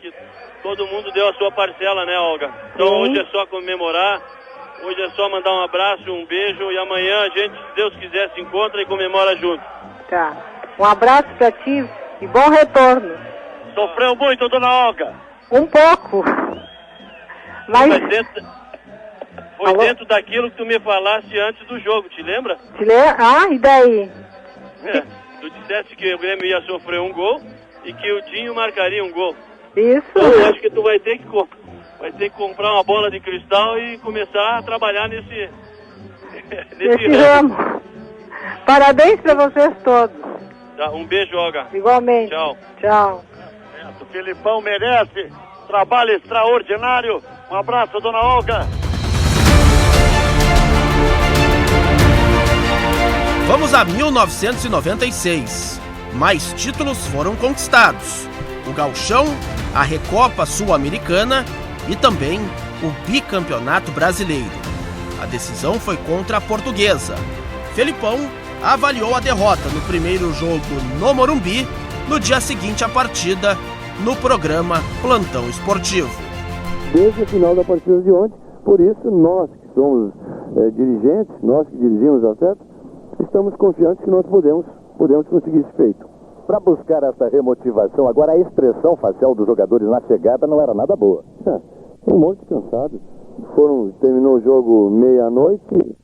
que todo mundo deu a sua parcela, né, Olga? Então hoje é só comemorar, hoje é só mandar um abraço, um beijo, e amanhã a gente, se Deus quiser, se encontra e comemora junto. Tá. Um abraço pra ti e bom retorno. Sofreu muito, dona Olga? Um pouco. Mas... Foi dentro daquilo que tu me falaste antes do jogo, te lembra? E daí? Tu disseste que o Grêmio ia sofrer um gol e que o Dinho marcaria um gol. Isso. Então eu acho que tu vai ter que comprar uma bola de cristal e começar a trabalhar nesse ramo. Parabéns pra vocês todos. Tá, um beijo, Olga. Igualmente. Tchau. O Filipão merece trabalho extraordinário. Um abraço, dona Olga. Vamos a 1996. Mais títulos foram conquistados. O Gauchão, a Recopa Sul-Americana e também o Bicampeonato Brasileiro. A decisão foi contra a Portuguesa. Felipão avaliou a derrota no primeiro jogo no Morumbi, no dia seguinte à partida, no programa Plantão Esportivo. Desde o final da partida de ontem, por isso nós que somos dirigentes, nós que dirigimos os atletas, estamos confiantes que nós podemos conseguir esse feito. Para buscar essa remotivação, agora a expressão facial dos jogadores na chegada não era nada boa. Um monte cansado. Terminou o jogo meia-noite,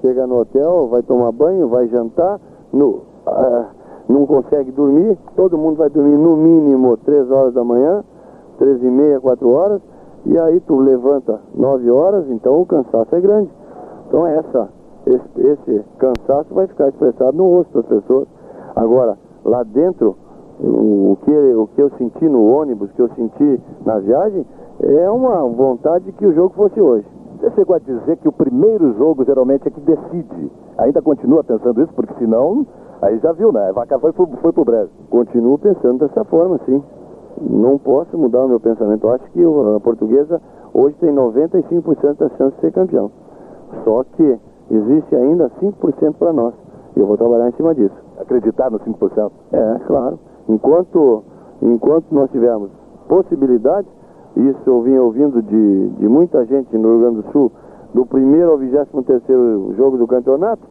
chega no hotel, vai tomar banho, vai jantar, não consegue dormir, todo mundo vai dormir no mínimo 3 horas da manhã, 3h30, 4 horas, e aí tu levanta 9 horas, então o cansaço é grande. Então esse cansaço vai ficar expressado no rosto das pessoas. Agora, lá dentro, o que eu senti no ônibus, o que eu senti na viagem, é uma vontade que o jogo fosse hoje. Você chegou a dizer que o primeiro jogo geralmente é que decide. Ainda continua pensando isso? Porque senão, aí já viu, né? A vaca foi pro brejo. Continuo pensando dessa forma, sim. Não posso mudar o meu pensamento. Eu acho que a Portuguesa hoje tem 95% da chance de ser campeão. Só que existe ainda 5% para nós. E eu vou trabalhar em cima disso. Acreditar no 5%? É, claro. Enquanto nós tivermos possibilidade, isso eu vim ouvindo de muita gente no Rio Grande do Sul, do primeiro ao 23º jogo do campeonato,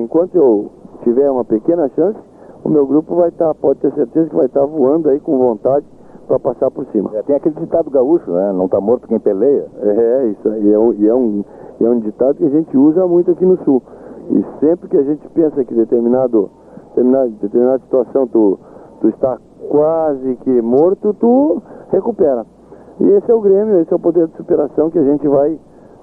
enquanto eu tiver uma pequena chance, o meu grupo vai estar, pode ter certeza que vai estar voando aí com vontade para passar por cima. Tem aquele ditado gaúcho, né? Não está morto quem peleia. Isso aí é um ditado que a gente usa muito aqui no Sul. E sempre que a gente pensa que determinada situação tu está quase que morto, tu recupera. E esse é o Grêmio, esse é o poder de superação que a gente vai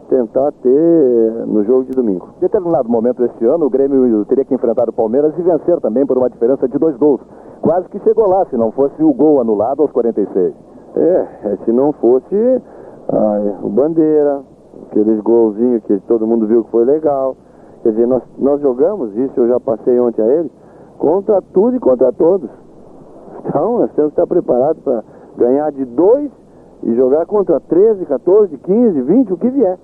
tentar ter no jogo de domingo. Em determinado momento este ano, o Grêmio teria que enfrentar o Palmeiras e vencer também por uma diferença de 2 gols. Quase que chegou lá, se não fosse o gol anulado aos 46. Se não fosse o Bandeira, aqueles golzinhos que todo mundo viu que foi legal. Quer dizer, nós jogamos, isso eu já passei ontem a ele, contra tudo e contra todos. Então, nós temos que estar preparados para ganhar de 2 e jogar contra 13, 14, 15, 20, o que vier.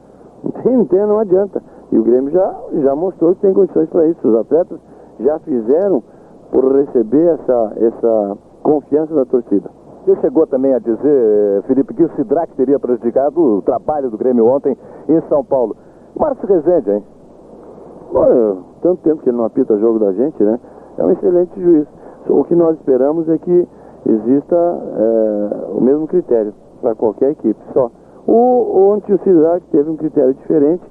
Não adianta. E o Grêmio já mostrou que tem condições para isso. Os atletas já fizeram por receber essa confiança da torcida. Você chegou também a dizer, Felipe, que o Sidraque teria prejudicado o trabalho do Grêmio ontem em São Paulo. Márcio Rezende, hein? Olha, tanto tempo que ele não apita jogo da gente, né? É um excelente juiz. O que nós esperamos é que exista o mesmo critério para qualquer equipe, só. Ontem o Sidraque teve um critério diferente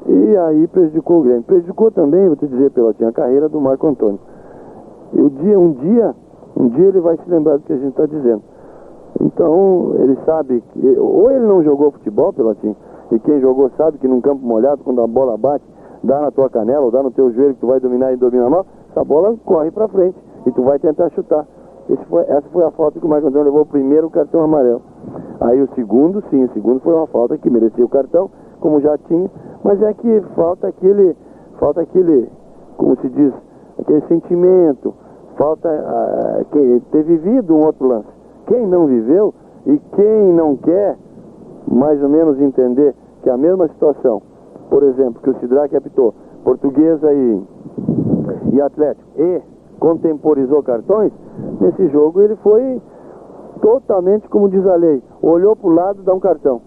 e aí prejudicou o Grêmio. Prejudicou também, vou te dizer, Pelotinha, a carreira do Marco Antônio. E um dia ele vai se lembrar do que a gente está dizendo. Então, ele sabe que, ou ele não jogou futebol, Pelotinha, e quem jogou sabe que num campo molhado, quando a bola bate, dá na tua canela ou dá no teu joelho que tu vai dominar e domina mal, essa bola corre para frente e tu vai tentar chutar. Essa foi a falta que o Marco Antônio levou o primeiro cartão amarelo. Aí o segundo foi uma falta que merecia o cartão, como já tinha, mas é que falta aquele, como se diz, aquele sentimento, falta ter vivido um outro lance. Quem não viveu e quem não quer mais ou menos entender que a mesma situação, por exemplo, que o Sidraque apitou, Portuguesa e Atlético, e contemporizou cartões, nesse jogo ele foi totalmente como diz a lei, olhou para o lado, dá um cartão,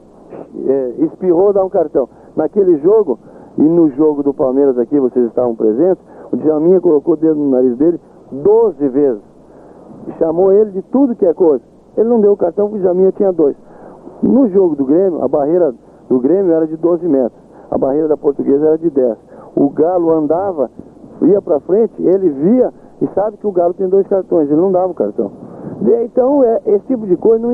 espirrou, dá um cartão. Naquele jogo, e no jogo do Palmeiras aqui, vocês estavam presentes, o Djalminha colocou o dedo no nariz dele 12 vezes, chamou ele de tudo que é coisa. Ele não deu o cartão porque o Djalminha tinha 2. No jogo do Grêmio, a barreira do Grêmio era de 12 metros, a barreira da Portuguesa era de 10. O Galo andava, ia para frente, ele via e sabe que o Galo tem 2 cartões, ele não dava o cartão. Então, esse tipo de coisa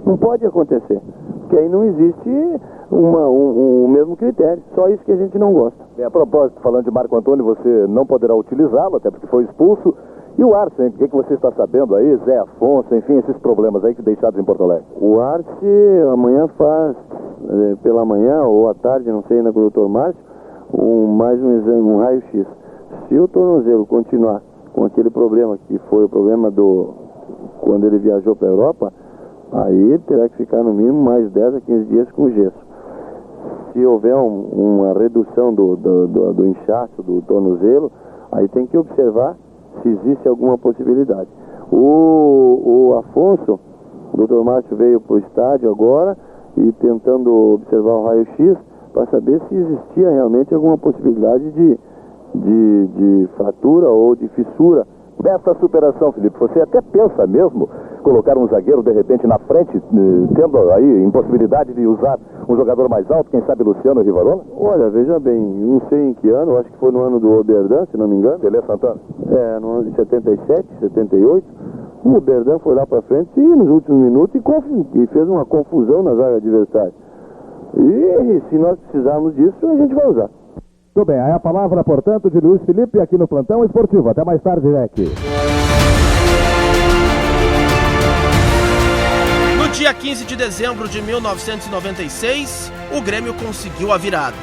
não pode acontecer, porque aí não existe o mesmo critério, só isso que a gente não gosta. A propósito, falando de Marco Antônio, você não poderá utilizá-lo, até porque foi expulso. E o Arce, o que você está sabendo aí, Zé Afonso, enfim, esses problemas aí que deixados em Porto Alegre? O Arce amanhã faz, pela manhã ou à tarde, não sei ainda com o Dr. Márcio, mais um exame, um raio-x. Se o tornozelo continuar com aquele problema que foi o problema quando ele viajou para a Europa, aí ele terá que ficar no mínimo mais 10 a 15 dias com gesso. Se houver uma redução do inchaço do tornozelo, aí tem que observar se existe alguma possibilidade. O Afonso, o Dr. Márcio veio para o estádio agora e tentando observar o raio-x para saber se existia realmente alguma possibilidade de fratura ou de fissura. Dessa superação, Felipe, você até pensa mesmo colocar um zagueiro de repente na frente, tendo aí impossibilidade de usar um jogador mais alto, quem sabe Luciano Rivarola? Olha, veja bem, não sei em que ano, acho que foi no ano do Oberdan, se não me engano. Pelé Santana? No ano de 77, 78. O Oberdan foi lá para frente e nos últimos minutos e fez uma confusão na zaga adversária. E se nós precisarmos disso, a gente vai usar. Tudo bem, aí a palavra, portanto, de Luiz Felipe aqui no Plantão Esportivo. Até mais tarde, Jack. No dia 15 de dezembro de 1996, o Grêmio conseguiu a virada.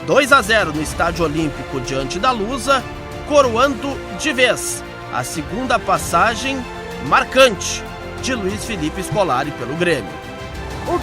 2-0 no Estádio Olímpico diante da Lusa, coroando de vez a segunda passagem marcante de Luiz Felipe Scolari pelo Grêmio. O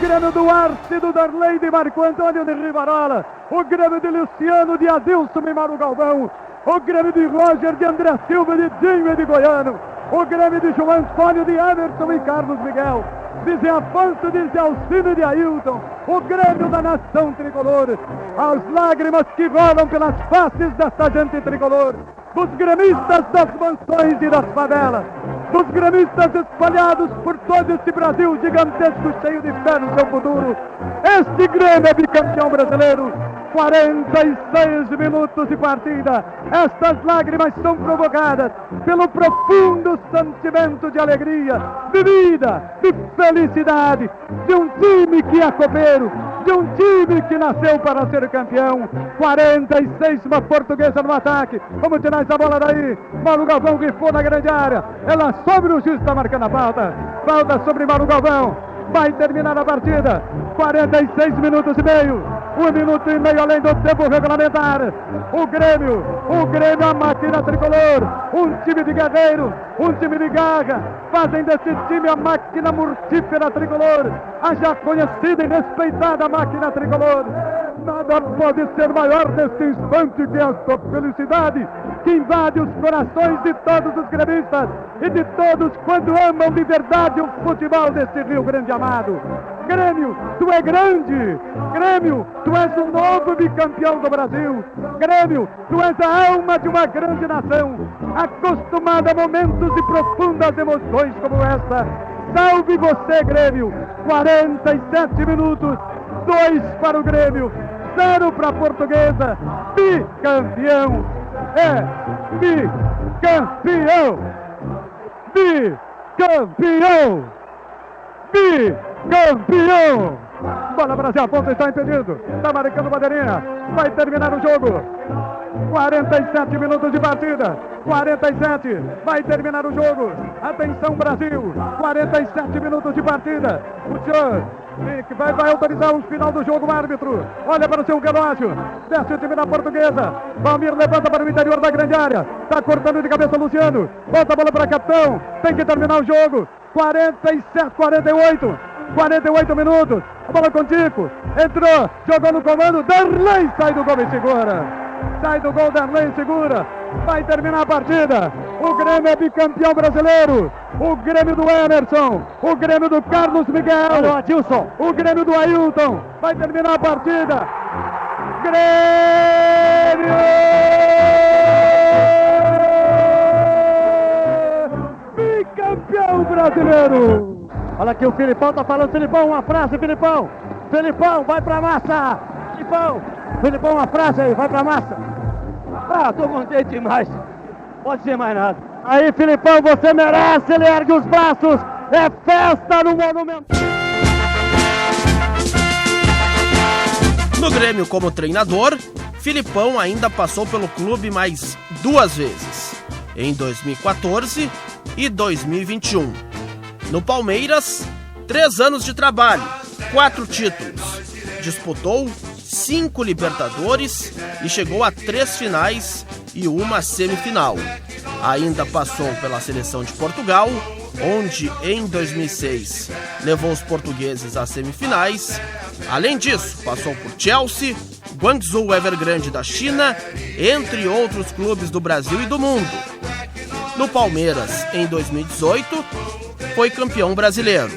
Grêmio do Arce, do Darley, de Marco Antônio de Rivarola, o Grêmio de Luciano, de Adilson e Mauro Galvão, o Grêmio de Roger, de André Silva, de Dinho e de Goiano, o Grêmio de João Antônio, de Emerson e Carlos Miguel, de Zé Afonso, de Zé Alcino e de Ailton, o Grêmio da nação tricolor, as lágrimas que rolam pelas faces desta gente tricolor, dos gremistas das mansões e das favelas, dos gremistas espalhados por todo este Brasil gigantesco, cheio de fé no seu futuro. Este Grêmio é bicampeão brasileiro. 46 minutos de partida. Estas lágrimas são provocadas pelo profundo sentimento de alegria, de vida, de felicidade, de um time que é copeiro, de um time que nasceu para ser campeão. 46, uma Portuguesa no ataque. Vamos tirar essa bola daí. Mauro Galvão que for na grande área. Ela sobre o juiz, está marcando a falta. Falta sobre Mauro Galvão. Vai terminar a partida. 46 minutos e meio. 1 minuto e meio além do tempo regulamentar. O Grêmio, a máquina tricolor. Um time de guerreiro, um time de garra. Fazem desse time a máquina mortífera tricolor. A já conhecida e respeitada máquina tricolor. Nada pode ser maior neste instante que esta felicidade que invade os corações de todos os gremistas e de todos quando amam de verdade o futebol deste Rio Grande amado. Grêmio, tu é grande. Grêmio, tu és o novo bicampeão do Brasil. Grêmio, tu és a alma de uma grande nação, acostumada a momentos de profundas emoções como esta. Salve você, Grêmio. 47 minutos, 2 para o Grêmio, 0 para a Portuguesa. Bicampeão. Bicampeão. Bicampeão. Bicampeão! Bola Brasil, a ponta está impedido. Está marcando bandeirinha. Vai terminar o jogo. 47 minutos de partida. 47. Vai terminar o jogo. Atenção, Brasil. 47 minutos de partida. O senhor vai autorizar o final do jogo, o árbitro. Olha para o seu relógio. Desce o time da Portuguesa. Valmir levanta para o interior da grande área. Está cortando de cabeça o Luciano. Bota a bola para capitão. Tem que terminar o jogo. 47, 48 minutos. A bola com Tico. Entrou, jogou no comando. Darley sai do gol e segura. Sai do gol, Darley segura. Vai terminar a partida. O Grêmio é bicampeão brasileiro. O Grêmio do Emerson. O Grêmio do Carlos Miguel. Adilson. O Grêmio do Ailton. Vai terminar a partida. Grêmio! Bicampeão brasileiro. Olha aqui o Filipão tá falando. Filipão, uma frase, Filipão. Filipão, vai pra massa. Filipão, uma frase aí, vai pra massa. Tô contente demais. Pode ser mais nada. Aí, Filipão, você merece. Ele ergue os braços. É festa no Monumental. No Grêmio como treinador, Filipão ainda passou pelo clube mais 2 vezes. Em 2014 e 2021. No Palmeiras, 3 anos de trabalho, 4 títulos. Disputou 5 Libertadores e chegou a 3 finais e 1 semifinal. Ainda passou pela seleção de Portugal, onde em 2006 levou os portugueses às semifinais. Além disso, passou por Chelsea, Guangzhou Evergrande da China, entre outros clubes do Brasil e do mundo. No Palmeiras, em 2018, foi campeão brasileiro.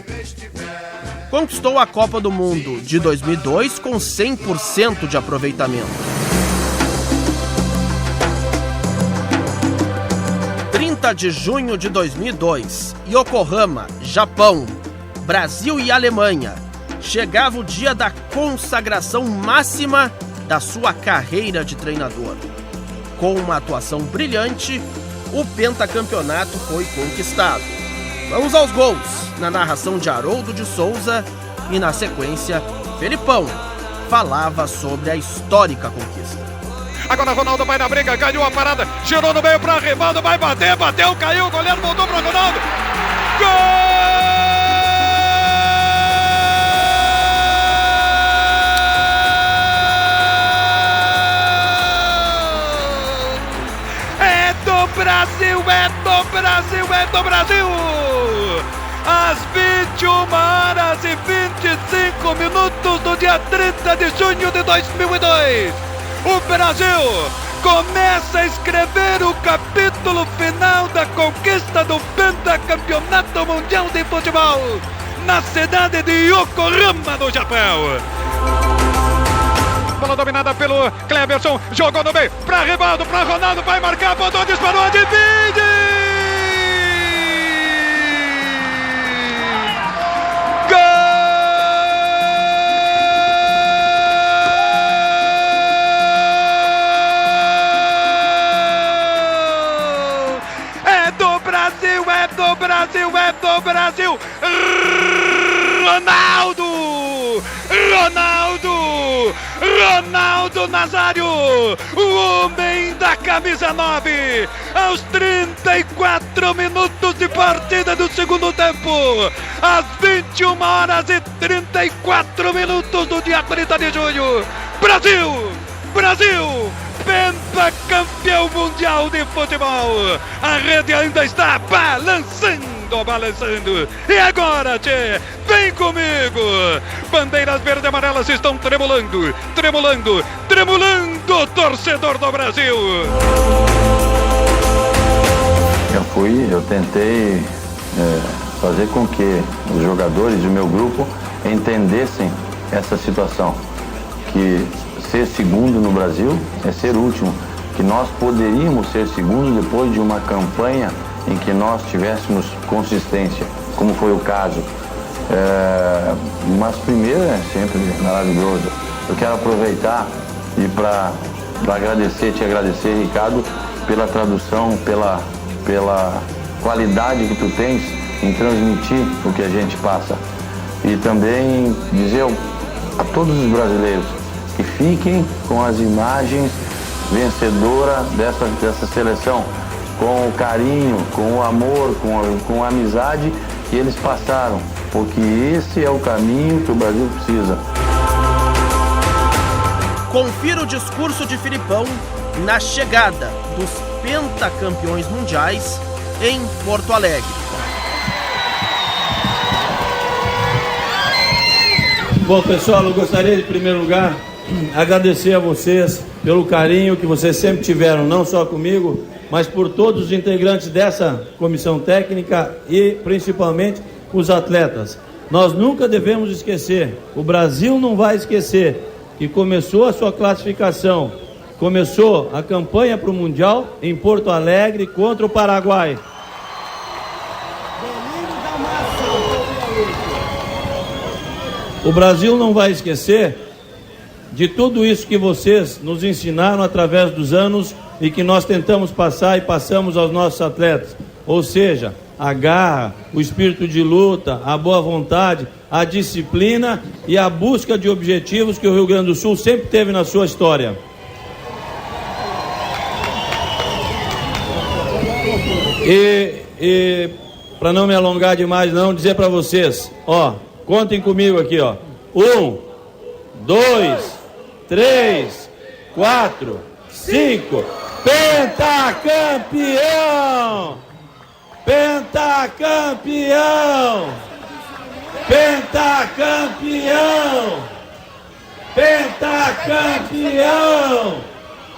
Conquistou a Copa do Mundo de 2002 com 100% de aproveitamento. 30 de junho de 2002, Yokohama, Japão, Brasil e Alemanha. Chegava o dia da consagração máxima da sua carreira de treinador. Com uma atuação brilhante, o pentacampeonato foi conquistado. Vamos aos gols, na narração de Haroldo de Souza e na sequência, Felipão falava sobre a histórica conquista. Agora Ronaldo vai na briga, ganhou a parada, girou no meio para Rivaldo, vai bater, bateu, caiu, o goleiro voltou para Ronaldo. Gol! Brasil, é do Brasil, é do Brasil! Às 21h25 do dia 30 de junho de 2002, o Brasil começa a escrever o capítulo final da conquista do pentacampeonato mundial de futebol na cidade de Yokohama, no Japão. Bola dominada pelo Cleberson, jogou no meio, para Rivaldo, para Ronaldo, vai marcar, botou, disparou, divide! É do Brasil, Ronaldo Nazário, o homem da camisa 9, aos 34 minutos de partida do segundo tempo, às 21 horas e 34 minutos do dia 30 de junho, Brasil, pentacampeão mundial de futebol. A rede ainda está balançando. E agora, tchê, vem comigo. Bandeiras verde e amarelas estão tremulando, torcedor do Brasil. Eu tentei fazer com que os jogadores do meu grupo entendessem essa situação, que ser segundo no Brasil é ser último, que nós poderíamos ser segundo depois de uma campanha em que nós tivéssemos consistência, como foi o caso. Mas primeiro é sempre maravilhoso. Eu quero aproveitar e para te agradecer, Ricardo, pela tradução, pela qualidade que tu tens em transmitir o que a gente passa. E também dizer a todos os brasileiros que fiquem com as imagens vencedoras dessa seleção, com o carinho, com o amor, com a amizade que eles passaram, porque esse é o caminho que o Brasil precisa. Confira o discurso de Filipão na chegada dos pentacampeões mundiais em Porto Alegre. Bom, pessoal, eu gostaria de, em primeiro lugar, agradecer a vocês pelo carinho que vocês sempre tiveram, não só comigo, mas por todos os integrantes dessa comissão técnica e principalmente os atletas. Nós nunca devemos esquecer, o Brasil não vai esquecer, que começou a sua classificação, começou a campanha para o Mundial em Porto Alegre contra o Paraguai. O Brasil não vai esquecer de tudo isso que vocês nos ensinaram através dos anos e que nós tentamos passar e passamos aos nossos atletas. Ou seja, a garra, o espírito de luta, a boa vontade, a disciplina e a busca de objetivos que o Rio Grande do Sul sempre teve na sua história. E para não me alongar demais não, dizer para vocês, contem comigo aqui, 1, 2, 3, 4, 5, pentacampeão! Pentacampeão! Pentacampeão! Pentacampeão!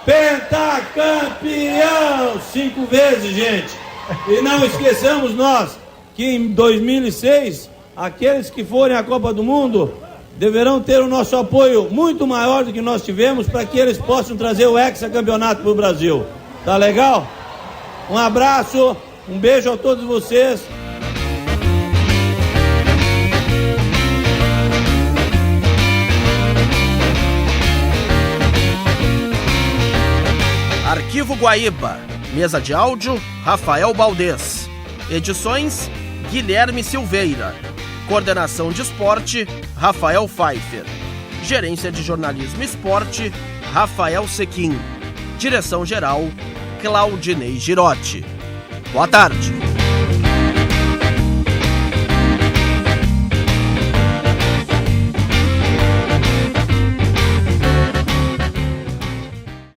Pentacampeão! 5 vezes, gente! E não esqueçamos nós que em 2006, aqueles que forem à Copa do Mundo deverão ter o nosso apoio muito maior do que nós tivemos para que eles possam trazer o hexacampeonato para o Brasil. Tá legal? Um abraço, um beijo a todos vocês. Arquivo Guaíba, mesa de áudio, Rafael Baldez. Edições, Guilherme Silveira. Coordenação de esporte, Rafael Pfeiffer. Gerência de jornalismo e esporte, Rafael Sequim. Direção-geral, Claudinei Girotti. Boa tarde.